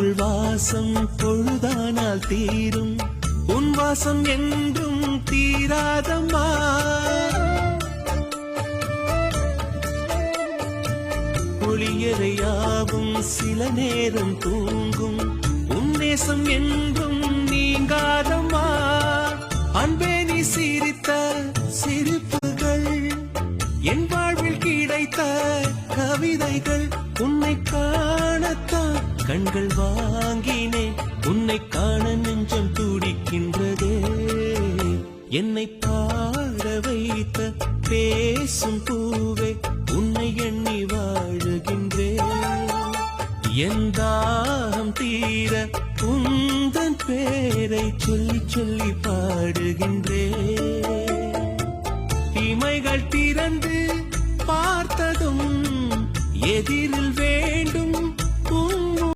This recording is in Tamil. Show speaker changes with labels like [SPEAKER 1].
[SPEAKER 1] உன்னுள் வாசம் பொழுதானால் தீரும், உன் வாசம் என்றும் தீராதம்மா. ஒளியறையாவும் சில நேரம் தூங்கும், உன் நேசம் என்றும் நீங்காதம்மா. அன்பே நீ சிரித்த சிரிப்புகள் என் வாழ்வில் கிடைத்த கவிதைகள், உன்னை காணத்தான் கண்கள் வாங்கினேன், உன்னை காண நெஞ்சம் துடிக்கின்றதே. என்னை பாட வைத்த பேசும் பூவே, உன்னை எண்ணி வாழுகின்றேன். என் தாகம் தீர உந்தன் பேரை சொல்லி சொல்லி பாடுகின்றேன். இமைகள் திறந்து பார்த்ததும் எதிரில் வேண்டும்